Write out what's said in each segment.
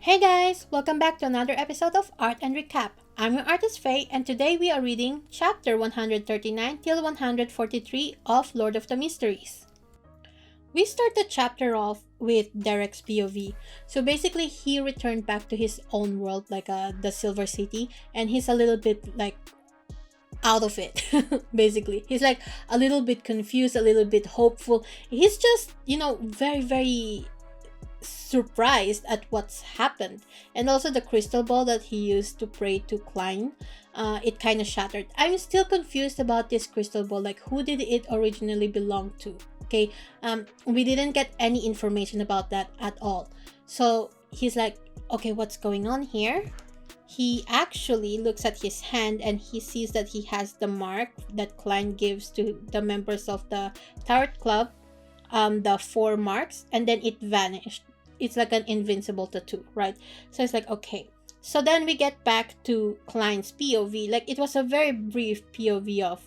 Hey guys, welcome back to another episode of Art and Recap. I'm your artist Faye, and today we are reading chapter 139 till 143 of Lord of the Mysteries. We start the chapter off with Derek's POV. So basically, he returned back to his own world, like the Silver City, and he's a little bit like out of it. Basically, he's like a little bit confused, a little bit hopeful. He's just, very surprised at what's happened, and also the crystal ball that he used to pray to Klein, it kind of shattered. I'm still confused about this crystal ball, like who did it originally belong to? Okay, we didn't get any information about that at all. So he's like, okay, what's going on here? He actually looks at his hand and he sees that he has the mark that Klein gives to the members of the Tarot Club, the 4 marks, and then it vanished. It's like an invincible tattoo, right? So it's like, okay. So then we get back to Klein's POV. Like, it was a very brief POV of,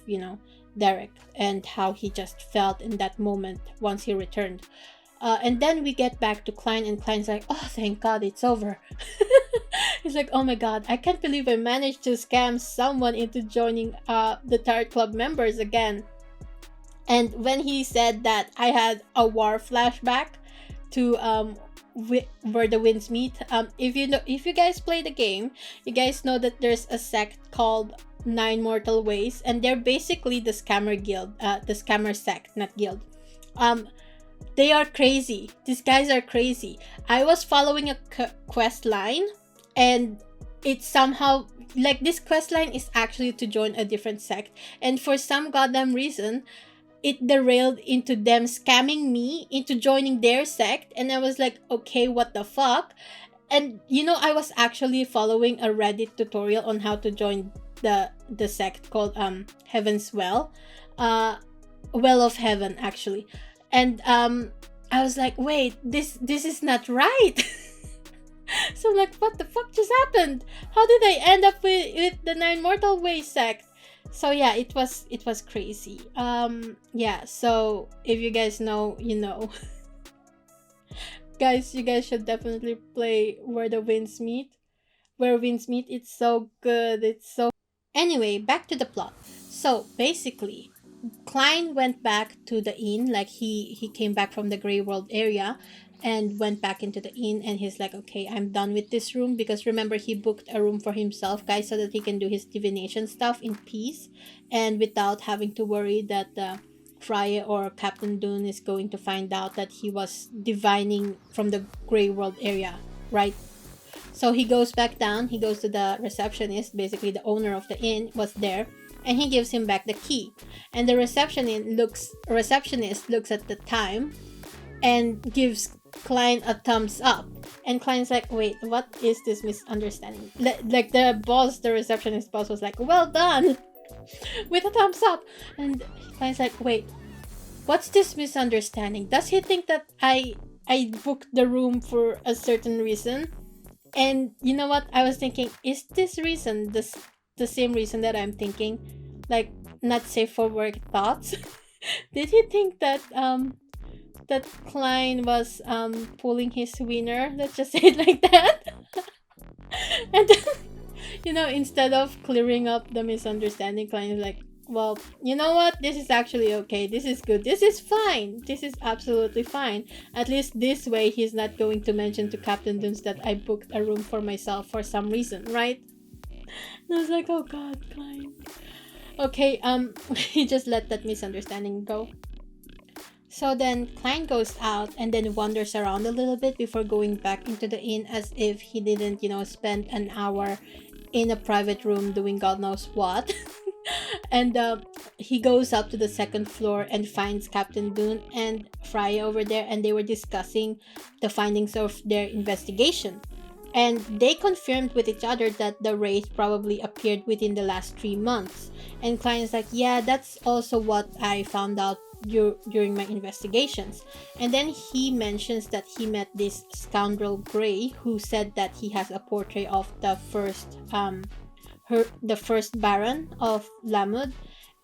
Derek and how he just felt in that moment once he returned. And then we get back to Klein, and Klein's like, oh, thank God, it's over. He's like, oh my God, I can't believe I managed to scam someone into joining the Tarot Club members again. And when he said that, I had a war flashback to where the winds meet. If you guys play the game, you guys know that there's a sect called Nine Mortal Ways, and they're basically the scammer guild, the scammer sect, not guild. They are crazy. These guys are crazy. I was following a quest line, and it's somehow like this quest line is actually to join a different sect, and for some goddamn reason it derailed into them scamming me into joining their sect. And I was like, okay, what the fuck? And I was actually following a Reddit tutorial on how to join the sect called Heaven's Well, Well of Heaven actually. And I was like, wait, this is not right. So I'm like, what the fuck just happened? How did I end up with the Nine Mortal Ways sect? So yeah, it was crazy. Yeah, so if you guys know, you know. Guys, you guys should definitely play Where Winds Meet. It's so good. Anyway, back to the plot. So basically, Klein went back to the inn, like he came back from the Grey World area and went back into the inn, and he's like, okay, I'm done with this room, because remember, he booked a room for himself, guys, so that he can do his divination stuff in peace and without having to worry that Freya or Captain Dunn is going to find out that he was divining from the Grey World area, right? So he goes back down, he goes to the receptionist, basically the owner of the inn was there, and he gives him back the key. And the receptionist looks at the time and gives Klein a thumbs up. And Klein's like, wait, what is this misunderstanding? Like the receptionist boss was like, well done, with a thumbs up. And Klein's like, wait, what's this misunderstanding? Does he think that I booked the room for a certain reason? And you know what? I was thinking, is this reason the same reason that I'm thinking? Like, not safe for work thoughts? Did he think that that Klein was pulling his wiener? Let's just say it like that. And then, instead of clearing up the misunderstanding, Klein is like, well, you know what? This is actually okay. This is good. This is fine. This is absolutely fine. At least this way, he's not going to mention to Captain Duns that I booked a room for myself for some reason, right? And I was like, oh God, Klein. Okay, he just let that misunderstanding go. So then Klein goes out and then wanders around a little bit before going back into the inn, as if he didn't, spend an hour in a private room doing God knows what. And he goes up to the second floor and finds Captain Dunn and Freya over there, and they were discussing the findings of their investigation. And they confirmed with each other that the wraith probably appeared within the last 3 months. And Klein is like, yeah, that's also what I found out during my investigations. And then he mentions that he met this scoundrel Grey, who said that he has a portrait of the first Baron of Lamud,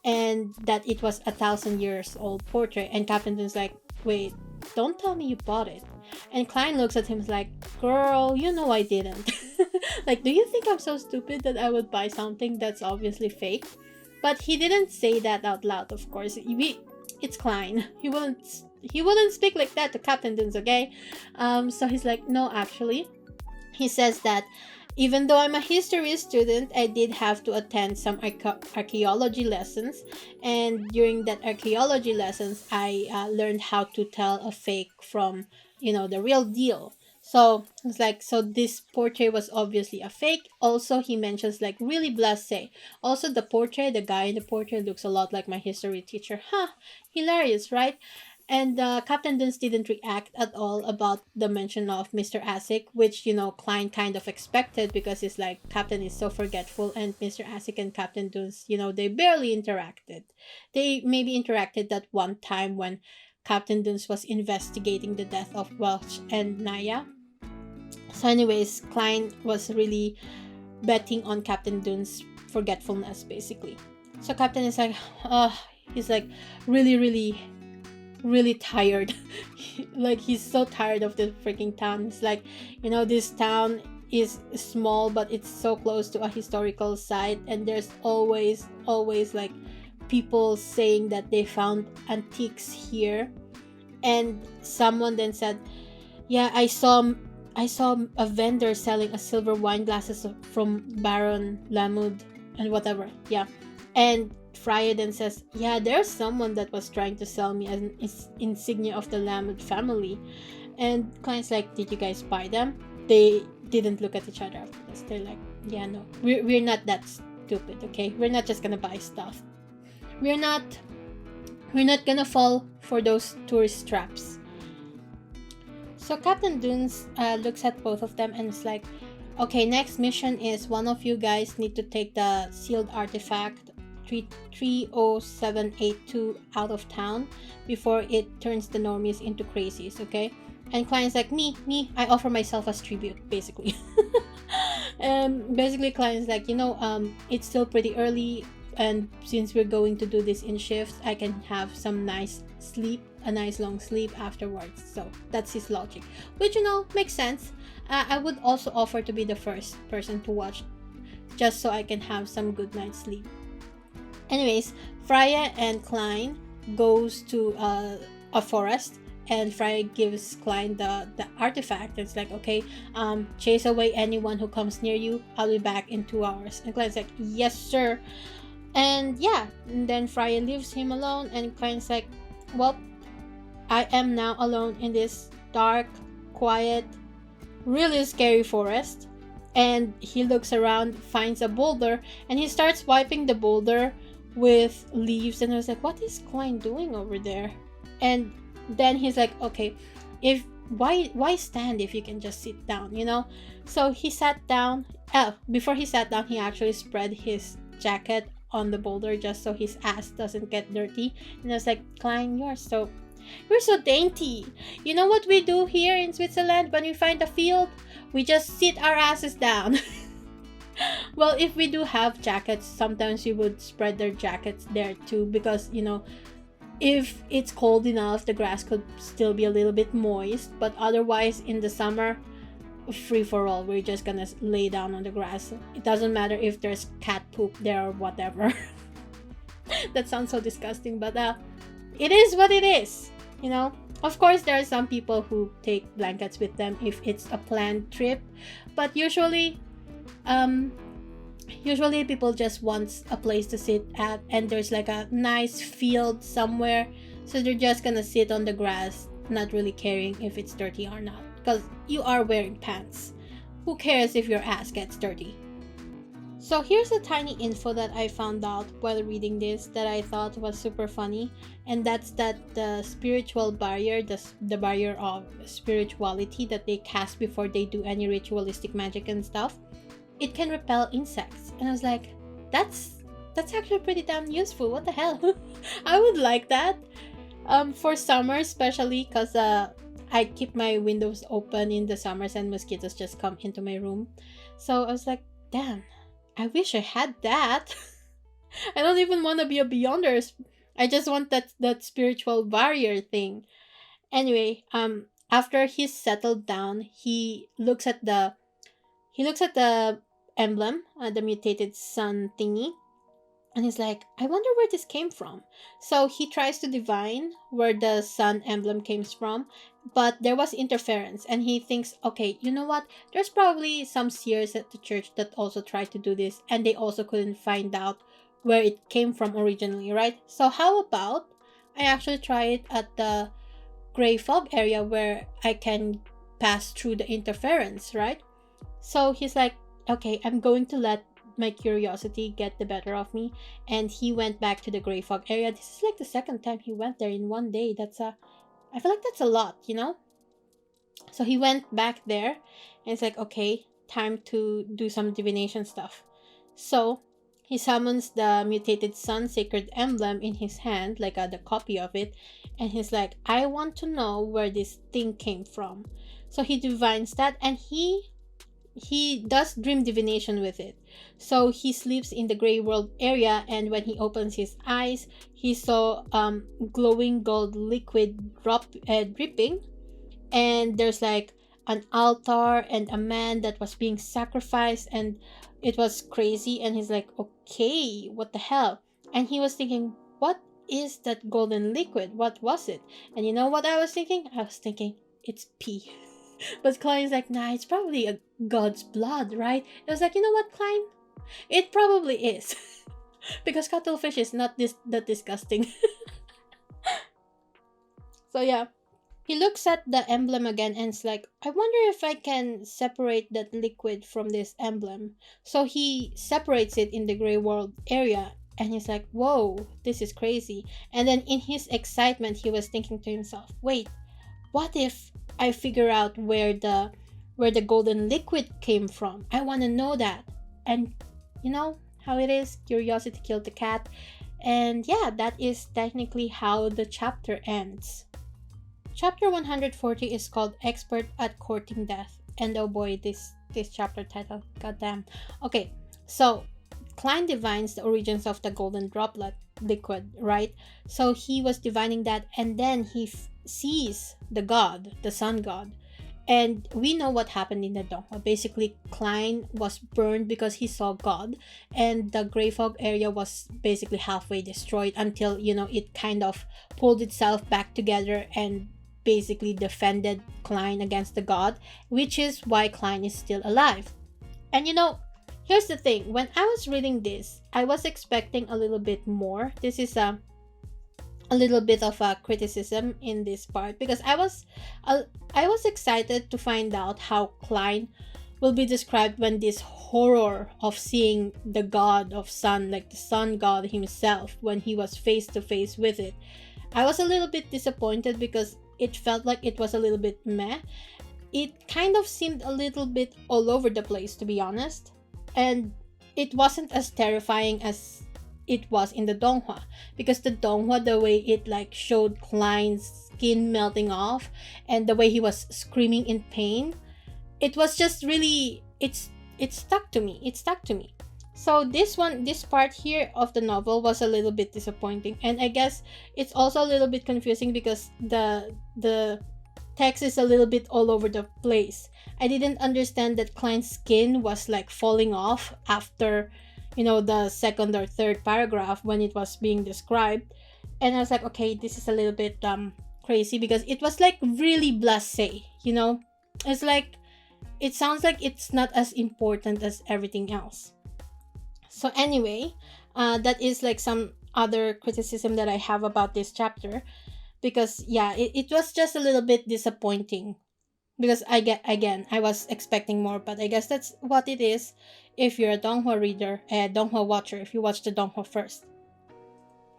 and that it was 1,000 years old portrait. And Captain is like, wait, don't tell me you bought it. And Klein looks at him like, girl, you know I didn't. Like, do you think I'm so stupid that I would buy something that's obviously fake? But he didn't say that out loud, of course. It's Klein. He wouldn't speak like that to Captain Duns, okay? So he's like, no, actually. He says that even though I'm a history student, I did have to attend some archaeology lessons. And during that archaeology lessons, I learned how to tell a fake from, the real deal. So it's like, so this portrait was obviously a fake. Also, he mentions like really blasé. Also, the guy in the portrait looks a lot like my history teacher. Huh, hilarious, right? And Captain Duns didn't react at all about the mention of Mr. Asic, which, Klein kind of expected because he's like, Captain is so forgetful, and Mr. Asic and Captain Duns, they barely interacted. They maybe interacted that one time when Captain Duns was investigating the death of Welch and Naya. So, anyways, Klein was really betting on Captain Duns' forgetfulness, basically. So, Captain is like, he's like, really, really really tired. Like, he's so tired of the freaking town. It's like, this town is small, but it's so close to a historical site, and there's always like people saying that they found antiques here. And someone then said, yeah, I saw a vendor selling a silver wine glasses from Baron Lamud and whatever. Yeah. And Freya then says, yeah, there's someone that was trying to sell me an insignia of the Lamud family. And Klein's like, did you guys buy them? They didn't look at each other after this. They're like, yeah, no, we're not that stupid, okay? We're not just gonna buy stuff. We're not gonna fall for those tourist traps. So Captain Duns looks at both of them and is like, okay, next mission is one of you guys need to take the sealed artifact 30782 out of town before it turns the normies into crazies, okay? And Klein's like, me, I offer myself as tribute, basically. Basically Klein's like, it's still pretty early, and since we're going to do this in shifts, I can have some nice sleep, a nice long sleep afterwards. So that's his logic, which makes sense. I would also offer to be the first person to watch, just so I can have some good night's sleep. Anyways, Freya and Klein goes to a forest, and Freya gives Klein the artifact. It's like, okay, chase away anyone who comes near you. I'll be back in 2 hours. And Klein's like, yes, sir. And yeah, and then Freya leaves him alone, and Klein's like, well, I am now alone in this dark, quiet, really scary forest. And he looks around, finds a boulder, and he starts wiping the boulder with leaves. And I was like, what is Klein doing over there? And then he's like, okay, why stand if you can just sit down, So he sat down. Before he sat down, he actually spread his jacket on the boulder just so his ass doesn't get dirty. And I was like, Klein, you're so dainty. You know what we do here in Switzerland when we find a field? We just sit our asses down. Well, if we do have jackets, sometimes we would spread their jackets there too, because if it's cold enough, the grass could still be a little bit moist. But otherwise, in the summer, free for all, we're just gonna lay down on the grass. It doesn't matter if there's cat poop there or whatever. That sounds so disgusting, but it is what it is. Of course, there are some people who take blankets with them if it's a planned trip, but usually people just want a place to sit at, and there's like a nice field somewhere, so they're just gonna sit on the grass, not really caring if it's dirty or not, because you are wearing pants. Who cares if your ass gets dirty? So here's a tiny info that I found out while reading this that I thought was super funny, and that's that the spiritual barrier, the barrier of spirituality that they cast before they do any ritualistic magic and stuff, it can repel insects. And I was like, that's actually pretty damn useful. What the hell? I would like that. For summer especially, because I keep my windows open in the summers and mosquitoes just come into my room. So I was like, damn, I wish I had that. I don't even want to be a Beyonder. I just want that spiritual barrier thing. Anyway, after he's settled down, he looks at the emblem, the mutated sun thingy, and he's like, I wonder where this came from. So he tries to divine where the sun emblem came from, but there was interference, and he thinks, okay, you know what? There's probably some seers at the church that also tried to do this, and they also couldn't find out where it came from originally, right? So how about I actually try it at the gray fog area where I can pass through the interference, right? So he's like, okay, I'm going to let my curiosity get the better of me. And he went back to the gray fog area. This is like the second time he went there in one day. I feel like that's a lot, you know? So he went back there and it's like, okay, time to do some divination stuff. So he summons the mutated sun sacred emblem in his hand, like the copy of it. And he's like, I want to know where this thing came from. So he divines that, and he does dream divination with it. So he sleeps in the gray world area, and when he opens his eyes, he saw glowing gold liquid dripping, and there's like an altar and a man that was being sacrificed, and it was crazy. And he's like, okay, what the hell? And he was thinking, what is that golden liquid? What was it? And you know what I was thinking? I was thinking, it's pee. But Klein's like, nah, it's probably a god's blood, right? I was like, you know what, Klein? It probably is. Because cuttlefish is not that disgusting. So yeah. He looks at the emblem again and is like, I wonder if I can separate that liquid from this emblem. So he separates it in the gray world area, and he's like, whoa, this is crazy. And then in his excitement, he was thinking to himself, wait, what if I figure out where the golden liquid came from? I want to know that. And you know how it is, curiosity killed the cat. And yeah, that is technically how the chapter ends. Chapter 140 is called Expert at Courting Death. And oh boy, this chapter title, goddamn. Okay, so Klein divines the origins of the golden droplet liquid, right? So he was divining that, and then he sees the god, the sun god. And we know what happened in the donghua. Basically, Klein was burned because he saw God, and the gray fog area was basically halfway destroyed until, it kind of pulled itself back together and basically defended Klein against the god, which is why Klein is still alive. And here's the thing, when I was reading this, I was expecting a little bit more. This is a little bit of a criticism in this part, because I was excited to find out how Klein will be described when this horror of seeing the god of sun, like the sun god himself, when he was face to face with it. I was a little bit disappointed because it felt like it was a little bit meh. It kind of seemed a little bit all over the place, to be honest. And it wasn't as terrifying as it was in the donghua, because the donghua, the way it showed Klein's skin melting off and the way he was screaming in pain, it was just really, it stuck to me. So this part here of the novel was a little bit disappointing, and I guess it's also a little bit confusing because the text is a little bit all over the place. I didn't understand that Klein's skin was falling off after the second or third paragraph when it was being described. And I was like, okay, this is a little bit crazy, because it was really blasé, it's it sounds like it's not as important as everything else. So anyway, that is some other criticism that I have about this chapter, because yeah, it was just a little bit disappointing, because I was expecting more, but I guess that's what it is if you're a donghua reader, a donghua watcher, if you watch the donghua first.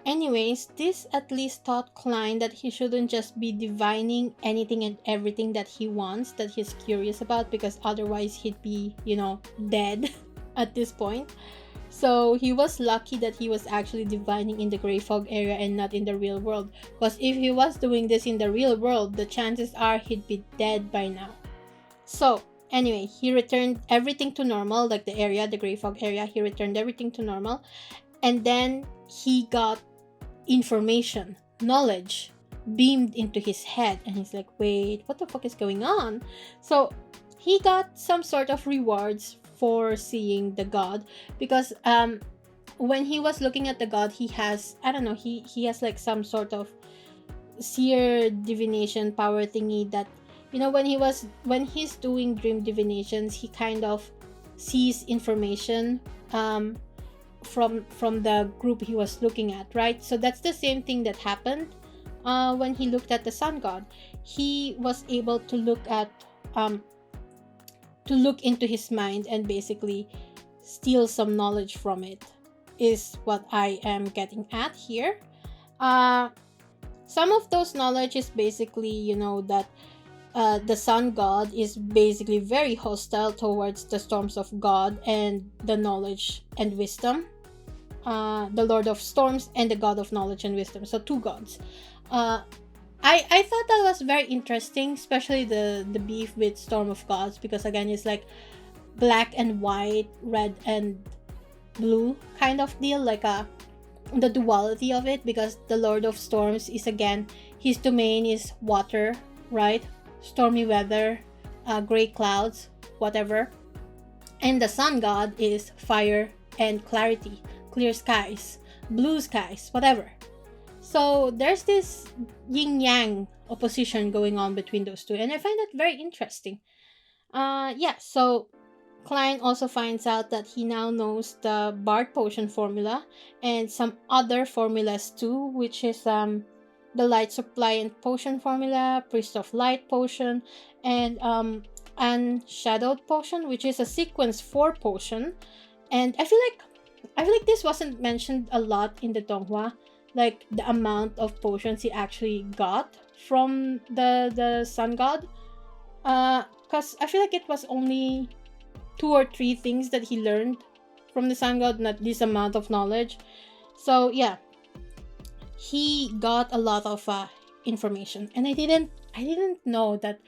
Anyways, this at least taught Klein that he shouldn't just be divining anything and everything that he wants, that he's curious about, because otherwise he'd be, dead at this point. So he was lucky that he was actually divining in the gray fog area and not in the real world, because if he was doing this in the real world, the chances are he'd be dead by now. So anyway, he returned everything to normal, like the gray fog area, he returned everything to normal, and then he got information, knowledge, beamed into his head, and he's like, wait, what the fuck is going on? So he got some sort of rewards for seeing the god, because when he was looking at the god, he has, I don't know, he has like some sort of seer divination power thingy that, you know, when he's doing dream divinations, he kind of sees information from the group he was looking at, right? So that's the same thing that happened when he looked at the sun god. He was able to look into his mind and basically steal some knowledge from it, is what I am getting at here. Some of those knowledge is basically, you know, that the sun god is basically very hostile towards the storms of God and the knowledge and wisdom. The Lord of Storms and the God of Knowledge and Wisdom. So two gods. I thought that was very interesting, especially the beef with Storm of Gods, because again, it's like black and white, red and blue kind of deal, like the duality of it, because the Lord of Storms is, again, his domain is water, right? Stormy weather, gray clouds, whatever. And the sun god is fire and clarity, clear skies, blue skies, whatever. So there's this yin-yang opposition going on between those two, and I find that very interesting. So Klein also finds out that he now knows the Bard Potion formula and some other formulas too, which is the Light Suppliant Potion formula, Priest of Light Potion, and Unshadowed Potion, which is a Sequence 4 potion. And I feel like this wasn't mentioned a lot in the donghua, like the amount of potions he actually got from the sun god. Because I feel like it was only 2 or 3 things that he learned from the sun god, not this amount of knowledge. So yeah, he got a lot of information, and I didn't know that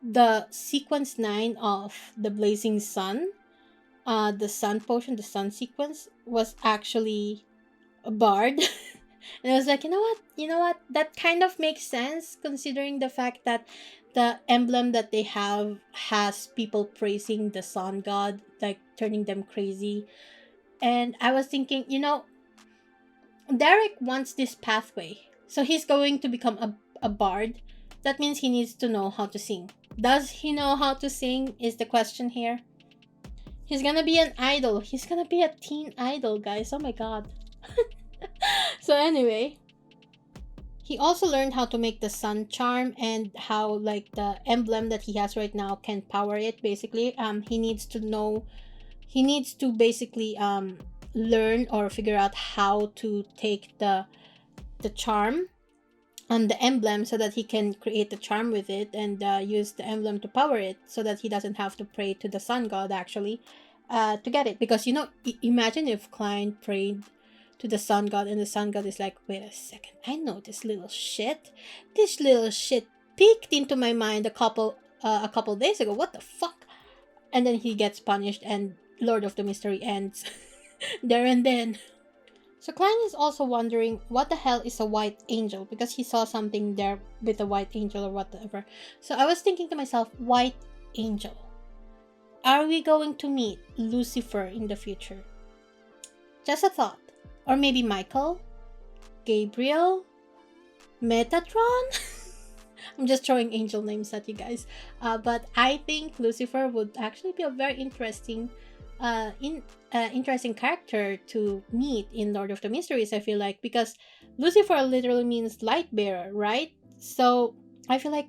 the sequence 9 of the Blazing Sun, the sun potion, the sun sequence, was actually a bard. And I was like, you know what, that kind of makes sense, considering the fact that the emblem that they have has people praising the sun god, like turning them crazy. And I was thinking, Derek wants this pathway, so he's going to become a bard. That means he needs to know how to sing. Does he know how to sing is the question here. He's gonna be an idol. He's gonna be a teen idol, guys. Oh my god. So anyway, he also learned how to make the sun charm and how, like, the emblem that he has right now can power it, basically. He needs to basically learn or figure out how to take the charm on the emblem so that he can create the charm with it and use the emblem to power it, so that he doesn't have to pray to the sun god actually to get it. Because imagine if Klein prayed to the sun god and the sun god is like, wait a second, I know this little shit peeked into my mind a couple days ago, what the fuck? And then he gets punished and Lord of the Mystery ends there and then. So Klein is also wondering what the hell is a white angel, because he saw something there with a white angel or whatever. So I was thinking to myself, white angel, are we going to meet Lucifer in the future? Just a thought. Or maybe Michael, Gabriel, Metatron. I'm just throwing angel names at you guys. But I think Lucifer would actually be a very interesting character to meet in Lord of the Mysteries, I feel like, because Lucifer literally means light bearer, right? So I feel like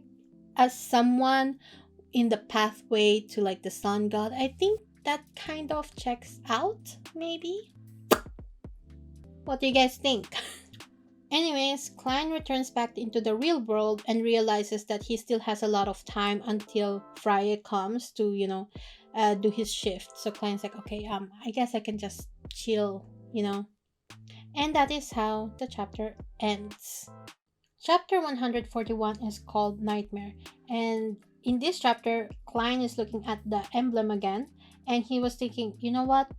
as someone in the pathway to, like, the sun god, I think that kind of checks out, maybe. What do you guys think? Anyways, Klein returns back into the real world and realizes that he still has a lot of time until Friday comes to, do his shift. So Klein's like, okay, I guess I can just chill, And that is how the chapter ends. Chapter 141 is called Nightmare. And in this chapter, Klein is looking at the emblem again. And he was thinking, you know what?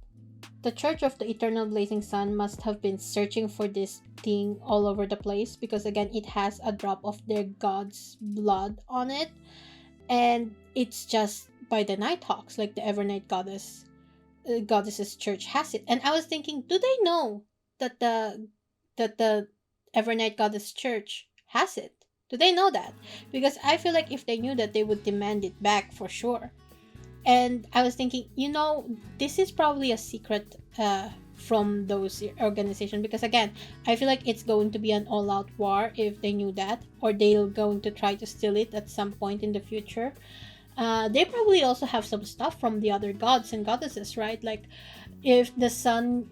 the Church of the Eternal Blazing Sun must have been searching for this thing all over the place, because again, it has a drop of their god's blood on it, and it's just by the Nighthawks, like the Evernight goddess's church has it. And I was thinking, do they know that the Evernight Goddess Church has it? Do they know that? Because I feel like if they knew that, they would demand it back for sure. And I was thinking, this is probably a secret from those organizations, because again, I feel like it's going to be an all-out war if they knew that, or they're going to try to steal it at some point in the future. They probably also have some stuff from the other gods and goddesses, right? Like if the sun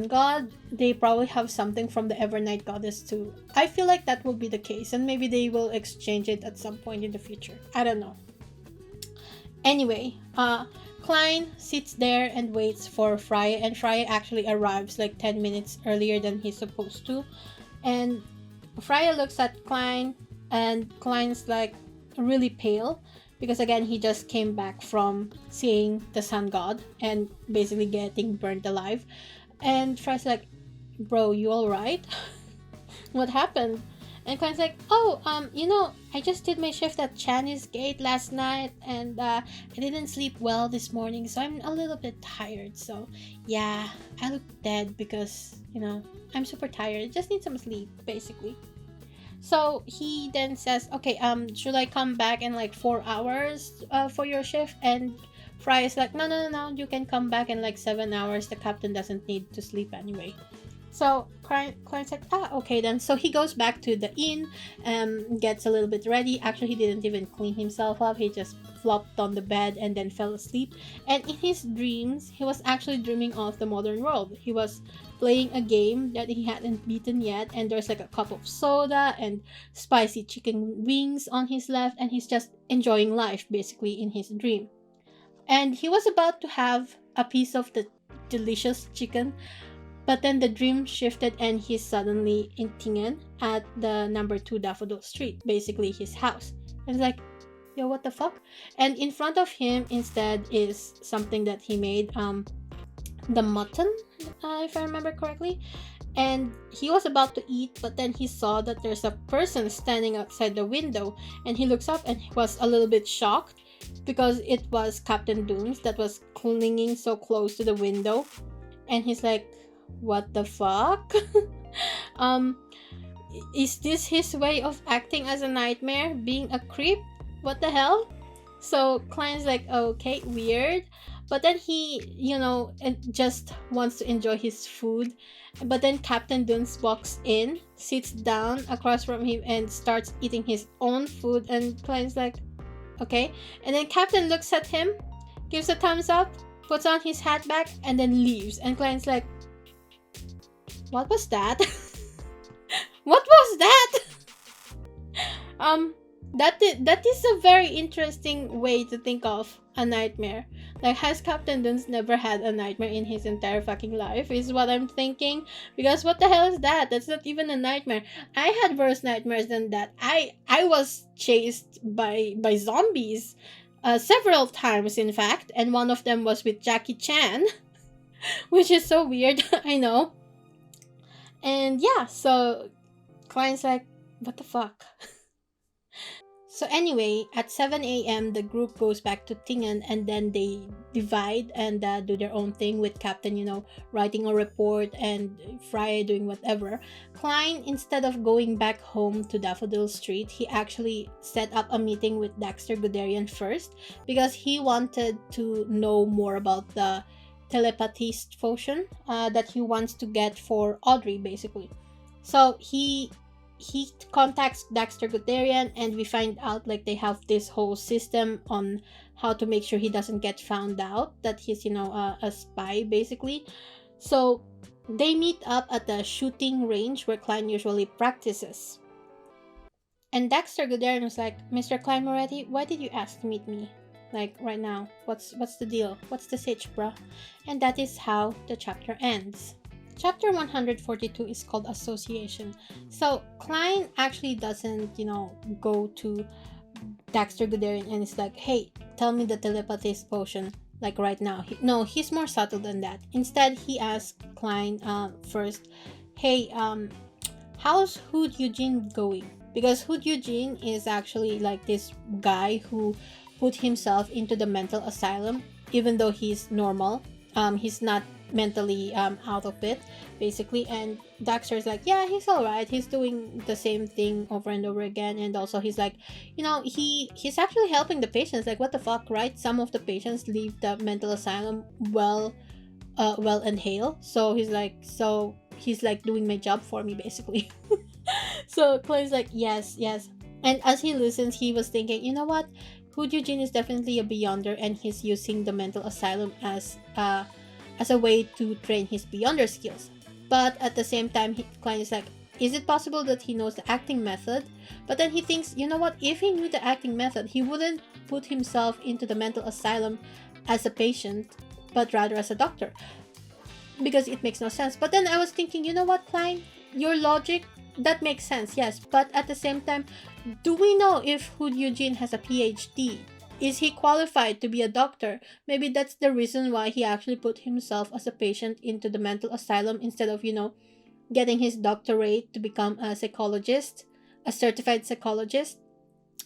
god, they probably have something from the Evernight goddess too. I feel like that will be the case, and maybe they will exchange it at some point in the future. I don't know. Anyway, Klein sits there and waits for Freya, and Freya actually arrives like 10 minutes earlier than he's supposed to. And Freya looks at Klein, and Klein's like really pale, because again, he just came back from seeing the sun god and basically getting burnt alive. And Freya's like, bro, you alright? What happened? And Klein's like, I just did my shift at Chinese Gate last night, and I didn't sleep well this morning, so I'm a little bit tired. So yeah, I look dead because, I'm super tired. I just need some sleep, basically. So he then says, okay, should I come back in like 4 hours for your shift? And Fry is like, no, you can come back in like 7 hours. The captain doesn't need to sleep anyway. So Klein's like, okay then. So he goes back to the inn, gets a little bit ready. Actually, he didn't even clean himself up. He just flopped on the bed and then fell asleep. And in his dreams, he was actually dreaming of the modern world. He was playing a game that he hadn't beaten yet, and there's like a cup of soda and spicy chicken wings on his left, and he's just enjoying life basically in his dream. And he was about to have a piece of the delicious chicken, but then the dream shifted and he's suddenly in Tingen at the number 2 Daffodil Street, basically his house. And it's like, yo, what the fuck? And in front of him instead is something that he made, the mutton, if I remember correctly. And he was about to eat, but then he saw that there's a person standing outside the window, and he looks up and he was a little bit shocked because it was Captain Dooms that was clinging so close to the window. And he's like, what the fuck? Is this his way of acting as a nightmare, being a creep? What the hell? So Klein's like, okay, weird. But then he, just wants to enjoy his food. But then Captain Duns walks in, sits down across from him, and starts eating his own food. And Klein's like, okay. And then Captain looks at him, gives a thumbs up, puts on his hat back, and then leaves. And Klein's like, what was that? What was that? That is a very interesting way to think of a nightmare. Like, has Captain Duns never had a nightmare in his entire fucking life, is what I'm thinking. Because what the hell is that? That's not even a nightmare. I had worse nightmares than that. I was chased by zombies several times, in fact, and one of them was with Jackie Chan, which is so weird. I know. And yeah, so Klein's like, what the fuck? So anyway, at 7 a.m., the group goes back to Tingen, and then they divide and do their own thing, with Captain, writing a report, and Fry doing whatever. Klein, instead of going back home to Daffodil Street, he actually set up a meeting with Dexter Guderian first, because he wanted to know more about the telepathist potion that he wants to get for Audrey, basically. So he contacts Dexter Guderian, and we find out like they have this whole system on how to make sure he doesn't get found out that he's a spy, basically. So they meet up at the shooting range where Klein usually practices. And Dexter Guderian was like, Mr. Klein Moretti, why did you ask to meet me? Like, right now, what's the deal? What's the sitch, bruh? And that is how the chapter ends. Chapter 142 is called Association. So Klein actually doesn't, go to Dexter Guderian and it's like, hey, tell me the telepathist potion. like right now. No, he's more subtle than that. Instead, he asked Klein first, hey, how's Hood Eugene going? Because Hood Eugene is actually like this guy who put himself into the mental asylum, even though he's normal. He's not mentally out of it, basically. And Dexter's like, yeah, he's all right. He's doing the same thing over and over again. And also, he's like, he's actually helping the patients. Like, what the fuck, right? Some of the patients leave the mental asylum well and hale. So he's like doing my job for me, basically. So Chloe's like, yes, yes. And as he listens, he was thinking, you know what? Hood Eugene is definitely a beyonder, and he's using the mental asylum as a way to train his beyonder skills. But at the same time, Klein is like, is it possible that he knows the acting method? But then he thinks, you know what? If he knew the acting method, he wouldn't put himself into the mental asylum as a patient, but rather as a doctor. Because it makes no sense. But then I was thinking, you know what, Klein? Your logic, that makes sense, yes. But at the same time, do we know if Hood Eugene has a PhD? Is he qualified to be a doctor? Maybe that's the reason why he actually put himself as a patient into the mental asylum instead of, getting his doctorate to become a psychologist, a certified psychologist.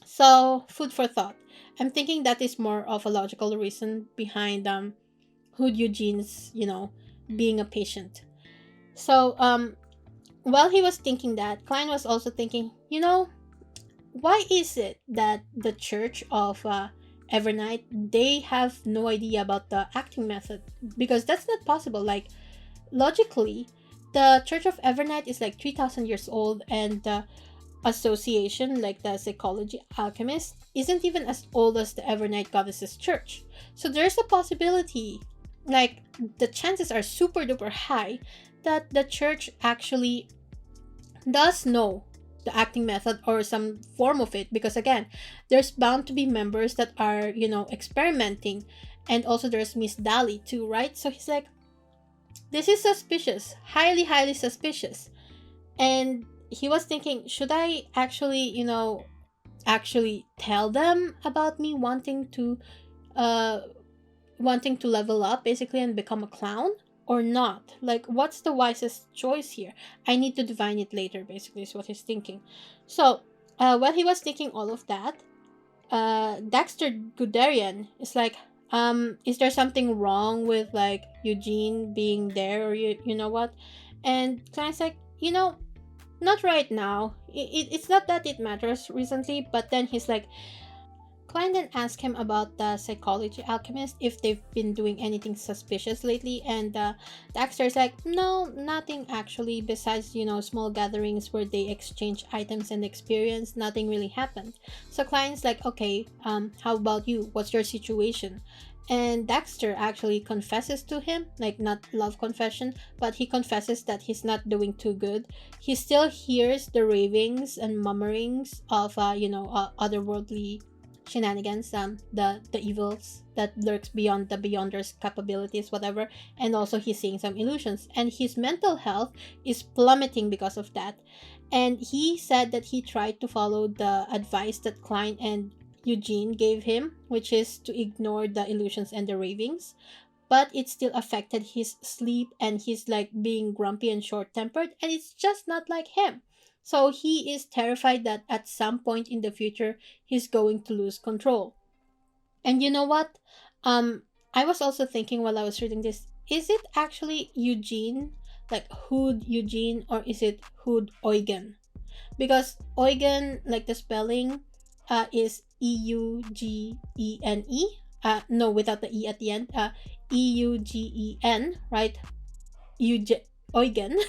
So, food for thought. I'm thinking that is more of a logical reason behind Hood Eugene's, being a patient. So, while he was thinking that, Klein was also thinking, why is it that the Church of Evernight, they have no idea about the acting method? Because that's not possible. Like, logically, the Church of Evernight is like 3,000 years old, and the association, like the psychology alchemist, isn't even as old as the Evernight Goddesses Church. So there's a possibility, like, the chances are super duper high that the church actually does know the acting method or some form of it, because again, there's bound to be members that are, experimenting. And also there's Miss Dally too, right? So he's like, this is suspicious, highly, highly suspicious. And he was thinking, should I actually, actually tell them about me wanting to level up, basically, and become a clown, or not? Like, what's the wisest choice here? I need to divine it later, basically, is what he's thinking. So, while he was thinking all of that, Dexter Guderian is like, is there something wrong with, like, Eugene being there, or you know what? And Klein's like, not right now. It's not that it matters recently, but then he's like, Klein then asked him about the psychology alchemist, if they've been doing anything suspicious lately, and Dexter's like, no, nothing actually, besides, small gatherings where they exchange items and experience, nothing really happened. So Klein's like, okay, how about you? What's your situation? And Dexter actually confesses to him, like, not love confession, but he confesses that he's not doing too good. He still hears the ravings and murmurings of, otherworldly shenanigans, the evils that lurks beyond the beyonder's capabilities, whatever. And also he's seeing some illusions, and his mental health is plummeting because of that. And he said that he tried to follow the advice that Klein and Eugene gave him, which is to ignore the illusions and the ravings, but it still affected his sleep, and he's like being grumpy and short-tempered, and it's just not like him. So he is terrified that at some point in the future, he's going to lose control. And you know what? I was also thinking while I was reading this, is it actually Eugene, like Hood Eugene, or is it Hood Eugen? Because Eugen, like the spelling, is Eugene. No, without the E at the end. Eugen, right? Eugen.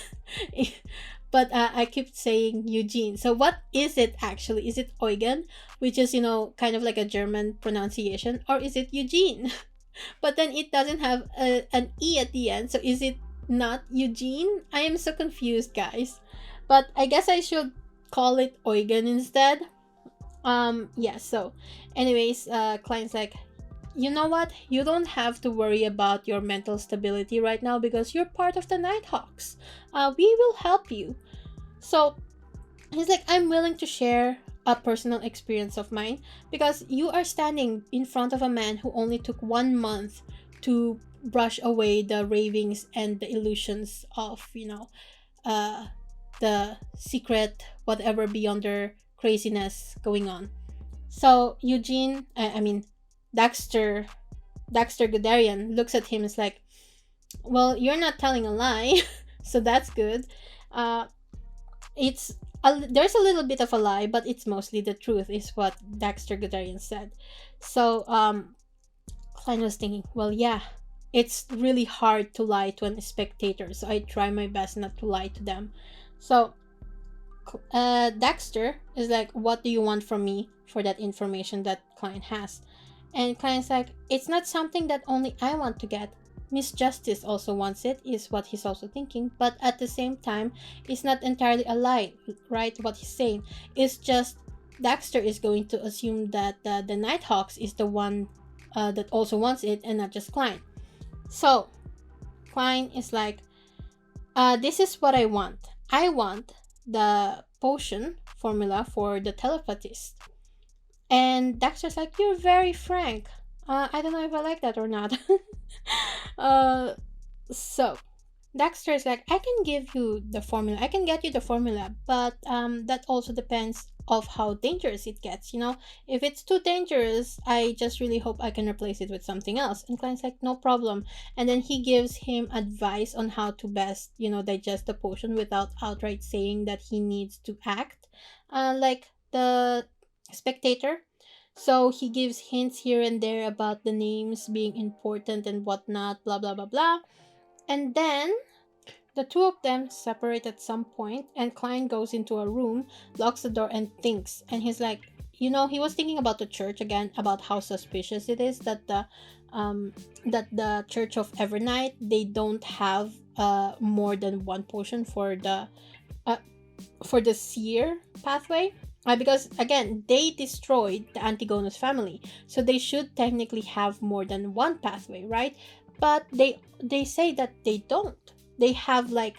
But I keep saying Eugene. So what is it actually? Is it Eugen, which is, kind of like a German pronunciation, or is it Eugene? But then it doesn't have an E at the end, so is it not Eugene? I am so confused, guys. But I guess I should call it Eugen instead. Yeah, so anyways, Klein's like, you know what? You don't have to worry about your mental stability right now because you're part of the Nighthawks. We will help you. So he's like, I'm willing to share a personal experience of mine because you are standing in front of a man who only took 1 month to brush away the ravings and the illusions of, the secret whatever beyond their craziness going on. So Eugene, I mean Dexter Guderian looks at him and is like, well, you're not telling a lie, so that's good. Uh, there's a little bit of a lie, but it's mostly the truth, is what Dexter Guderian said. So Klein was thinking, well, yeah, it's really hard to lie to a spectator, so I try my best not to lie to them. So Dexter is like, what do you want from me for that information that Klein has? And Klein's like, it's not something that only I want to get. Miss Justice also wants it, is what he's also thinking. But at the same time, it's not entirely a lie, right? What he's saying. It's just Dexter is going to assume that the Nighthawks is the one that also wants it and not just Klein. So, Klein is like, this is what I want. I want the potion formula for the telepathist. And Dexter's like, you're very frank. I don't know if I like that or not. uh, so Dexter's like, I can give you the formula. I can get you the formula, but that also depends of how dangerous it gets. If it's too dangerous, I just really hope I can replace it with something else. And Klein's like, no problem. And then he gives him advice on how to best, digest the potion without outright saying that he needs to act like the spectator. So he gives hints here and there about the names being important and whatnot, blah blah blah blah. And then the two of them separate at some point, and Klein goes into a room, locks the door, and thinks. And he's like, he was thinking about the church again, about how suspicious it is that the Church of Evernight, they don't have more than one potion for the seer pathway. Because again, they destroyed the Antigonus family, so they should technically have more than one pathway, right? But they say that they don't. They have like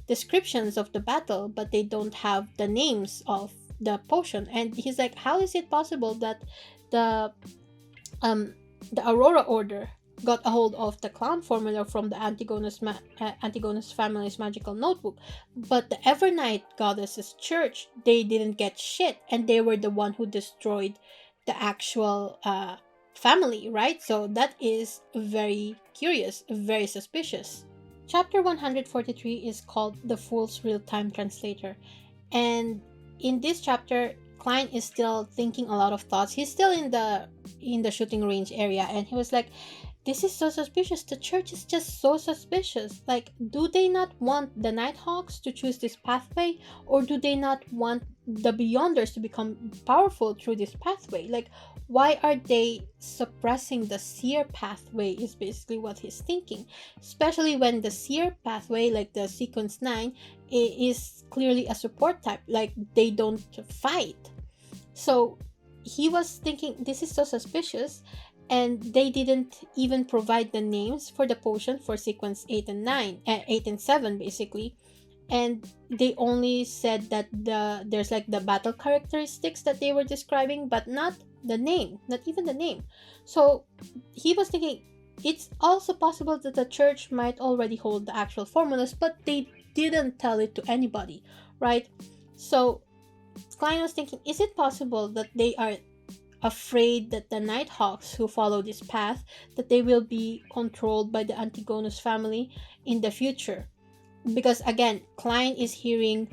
descriptions of the battle, but they don't have the names of the potion. And he's like, how is it possible that the Aurora Order got a hold of the clown formula from the Antigonus family's magical notebook, but the Evernight Goddess's church, they didn't get shit, and they were the one who destroyed the actual family, right? So that is very curious, very suspicious. Chapter 143 is called The Fool's Real-Time Translator, and in this chapter, Klein is still thinking a lot of thoughts. He's still in the shooting range area, and he was like, this is so suspicious. The church is just so suspicious. Like, do they not want the Nighthawks to choose this pathway? Or do they not want the Beyonders to become powerful through this pathway? Like, why are they suppressing the Seer pathway is basically what he's thinking. Especially when the Seer pathway, like the Sequence 9, is clearly a support type. Like, they don't fight. So, he was thinking, this is so suspicious. And they didn't even provide the names for the potion for sequence 8 and 9, 8 and 7 basically. And they only said that there's like the battle characteristics that they were describing, but not the name, not even the name. So he was thinking, it's also possible that the church might already hold the actual formulas, but they didn't tell it to anybody, right? So Klein was thinking, is it possible that they are afraid that the Nighthawks who follow this path, that they will be controlled by the Antigonus family in the future? Because again, Klein is hearing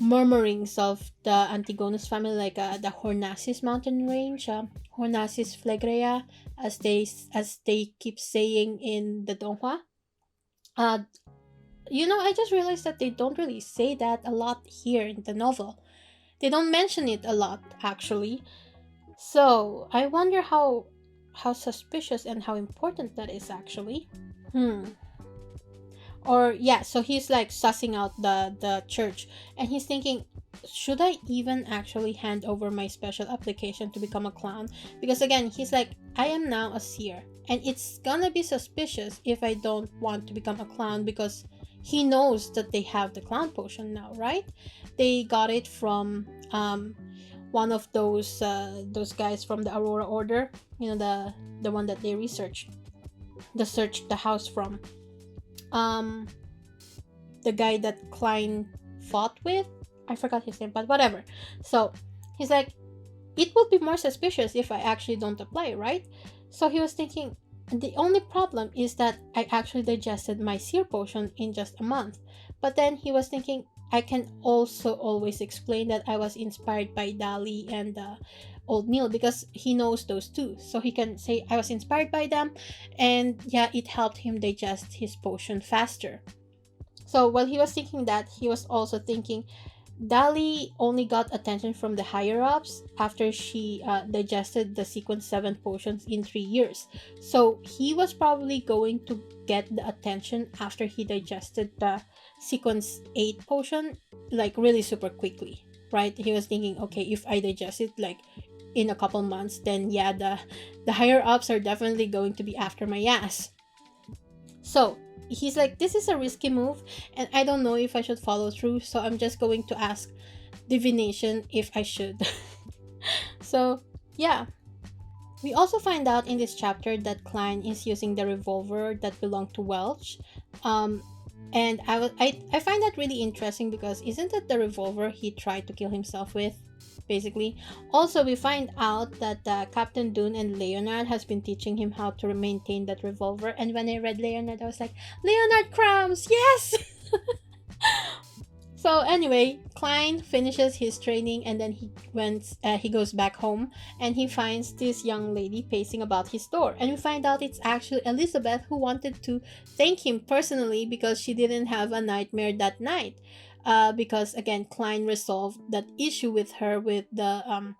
murmurings of the Antigonus family, like the Hornacis mountain range, Hornacis Phlegrea, as they keep saying in the donghua. I just realized that they don't really say that a lot here in the novel. They don't mention it a lot, actually. So I wonder how suspicious and how important that is actually. Or yeah, so he's like sussing out the church, and he's thinking, should I even actually hand over my special application to become a clown? Because again, he's like, I am now a seer, and it's gonna be suspicious if I don't want to become a clown, because he knows that they have the clown potion now, right? They got it from one of those guys from the Aurora Order, the one that they researched. search the house from. The guy that Klein fought with, I forgot his name, but whatever. So he's like, it would be more suspicious if I actually don't apply, right? So he was thinking, the only problem is that I actually digested my seer potion in just a month. But then he was thinking, I can also always explain that I was inspired by Dali and Old Neil, because he knows those two. So he can say I was inspired by them, and yeah, it helped him digest his potion faster. So while he was thinking that, he was also thinking Dali only got attention from the higher ups after she digested the sequence 7 potions in 3 years. So he was probably going to get the attention after he digested the sequence 8 potion, like really super quickly, right? He was thinking, okay, if I digest it like in a couple months, then yeah, the higher ups are definitely going to be after my ass. So he's like, this is a risky move, and I don't know if I should follow through, so I'm just going to ask divination if I should. So yeah, we also find out in this chapter that Klein is using the revolver that belonged to Welch. And I find that really interesting, because isn't that the revolver he tried to kill himself with, basically? Also, we find out that Captain Dunn and Leonard has been teaching him how to maintain that revolver. And when I read Leonard, I was like, Leonard Crowns, yes! So anyway, Klein finishes his training, and then he goes back home, and he finds this young lady pacing about his door, and we find out it's actually Elizabeth, who wanted to thank him personally because she didn't have a nightmare that night. Because again, Klein resolved that issue with her with the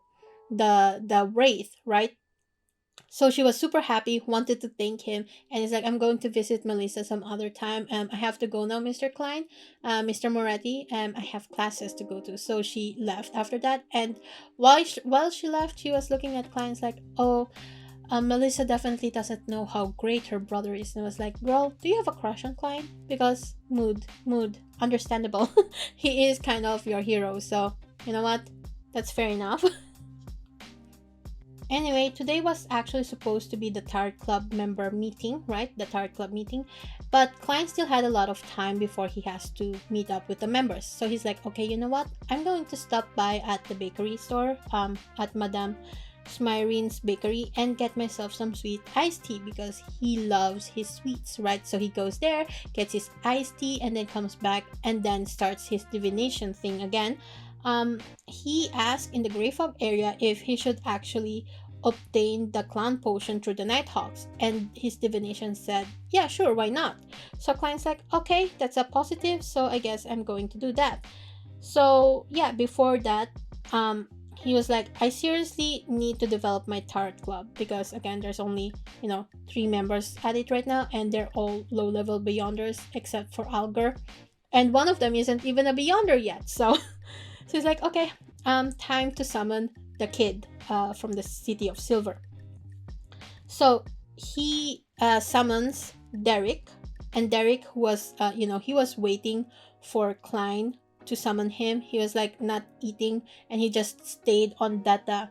wraith, right? So she was super happy, wanted to thank him, and he's like, I'm going to visit Melissa some other time. I have to go now, Mr. Klein, Mr. Moretti. I have classes to go to. So she left after that, and while she left, she was looking at Klein's like, oh, Melissa definitely doesn't know how great her brother is. And I was like, girl, do you have a crush on Klein? Because mood, understandable. He is kind of your hero, so you know what? That's fair enough. Anyway, today was actually supposed to be the Tarot Club member meeting, right? The Tarot Club meeting. But Klein still had a lot of time before he has to meet up with the members. So he's like, okay, you know what? I'm going to stop by at the bakery store, at Madame Smyrene's bakery, and get myself some sweet iced tea, because he loves his sweets, right? So he goes there, gets his iced tea, and then comes back and then starts his divination thing again. He asked in the Grey Fog area if he should actually obtain the clown potion through the Nighthawks, and his divination said, yeah, sure, why not? So Klein's like, okay, that's a positive, so I guess I'm going to do that. So yeah, before that, he was like, I seriously need to develop my Tarot Club, because again, there's only 3 members at it right now, and they're all low-level Beyonders except for Alger, and one of them isn't even a Beyonder yet. So he's like, okay, time to summon the kid from the City of Silver. So he summons Derek, and Derek was, he was waiting for Klein to summon him. He was like not eating, and he just stayed on that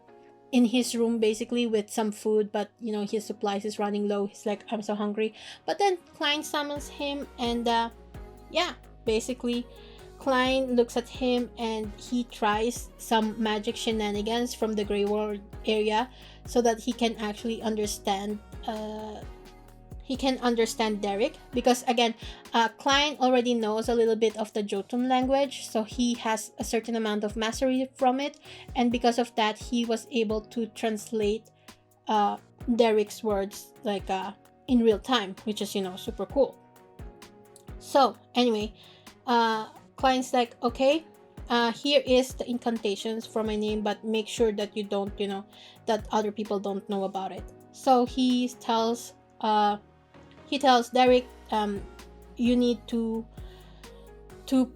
in his room basically with some food, but his supplies is running low. He's like, I'm so hungry. But then Klein summons him, and basically Klein looks at him, and he tries some magic shenanigans from the Grey World area so that he can actually understand Derek, because again, Klein already knows a little bit of the Jotun language, so he has a certain amount of mastery from it, and because of that, he was able to translate Derek's words like in real time, which is super cool. So anyway, Klein's like, okay, here is the incantations for my name, but make sure that you don't, that other people don't know about it. So he tells Derek, you need to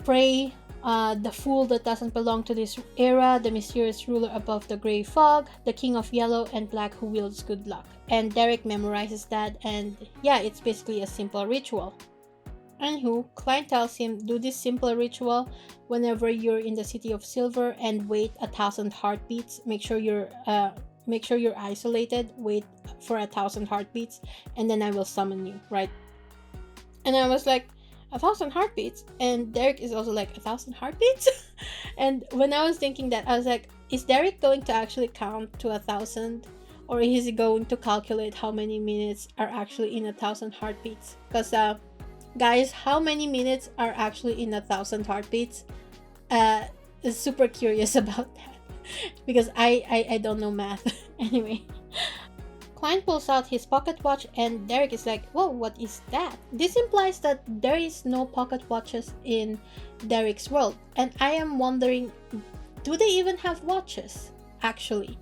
pray the fool that doesn't belong to this era, the mysterious ruler above the gray fog, the king of yellow and black who wields good luck. And Derek memorizes that, and yeah, it's basically a simple ritual. Anywho, Klein tells him, do this simple ritual whenever you're in the City of Silver and wait 1,000 heartbeats. Make sure make sure you're isolated, wait for 1,000 heartbeats, and then I will summon you, right? And I was like, 1,000 heartbeats? And Derek is also like, 1,000 heartbeats? And when I was thinking that, I was like, is Derek going to actually count to 1,000? Or is he going to calculate how many minutes are actually in 1,000 heartbeats? Because, guys, how many minutes are actually in 1,000 heartbeats? Is super curious about that. Because I don't know math. Anyway. Klein pulls out his pocket watch and Derek is like, whoa, what is that? This implies that there is no pocket watches in Derek's world. And I am wondering, do they even have watches, actually?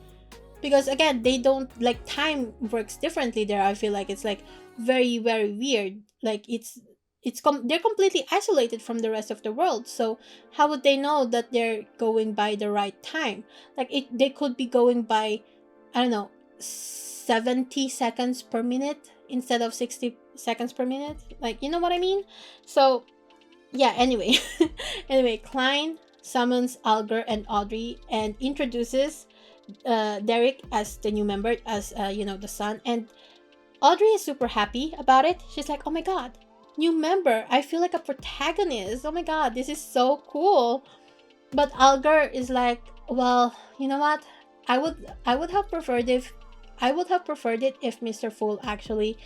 Because again, they don't, like, time works differently there. I feel like it's like very, very weird. Like they're completely isolated from the rest of the world. So how would they know that they're going by the right time? Like they could be going by, I don't know, 70 seconds per minute instead of 60 seconds per minute. Like, you know what I mean? So yeah, anyway. Anyway, Klein summons Alger and Audrey and introduces Derek as the new member, as the son. And Audrey is super happy about it. She's like, oh my god, new member, I feel like a protagonist. Oh my god, this is so cool. But Alger is like, well, you know what, I would have preferred it if Mr. Fool actually,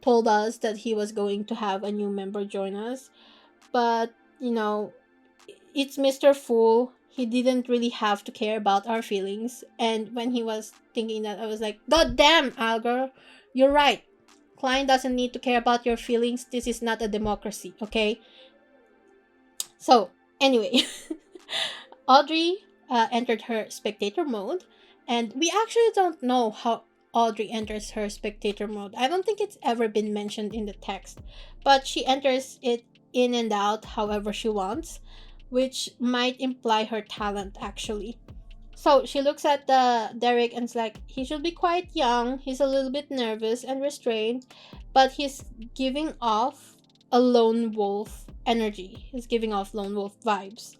told us that he was going to have a new member join us. But, it's Mr. Fool. He didn't really have to care about our feelings. And when he was thinking that, I was like, God damn, Alger, you're right. Klein doesn't need to care about your feelings. This is not a democracy, okay? So, anyway, Audrey entered her spectator mode. And we actually don't know how Audrey enters her spectator mode. I don't think it's ever been mentioned in the text. But she enters it in and out however she wants, which might imply her talent, actually. So she looks at Derek and is like, he should be quite young, he's a little bit nervous and restrained, but he's giving off a lone wolf energy. He's giving off lone wolf vibes.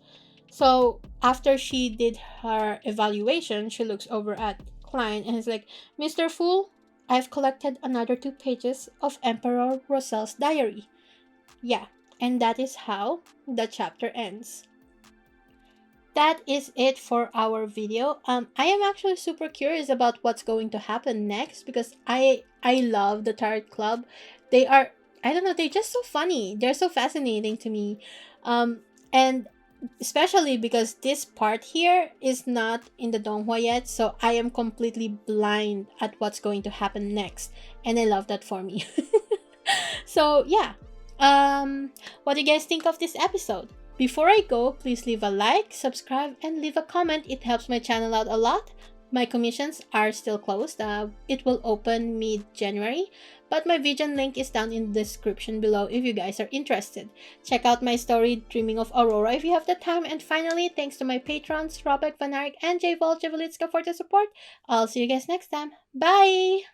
So after she did her evaluation, she looks over at Klein and is like, Mr. Fool, I've collected another 2 pages of Emperor Roselle's diary. Yeah, and that is how the chapter ends. That is it for our video. I am actually super curious about what's going to happen next because I love the Tarot Club. They are, I don't know, they're just so funny. They're so fascinating to me. And especially because this part here is not in the donghua yet, so I am completely blind at what's going to happen next, and I love that for me. So yeah, what do you guys think of this episode? Before I go, please leave a like, subscribe, and leave a comment. It helps my channel out a lot. My commissions are still closed. It will open mid-January, but my Vision link is down in the description below if you guys are interested. Check out my story, Dreaming of Aurora, if you have the time. And finally, thanks to my patrons, Robert Vanarik and J. Voljevelitska for the support. I'll see you guys next time. Bye!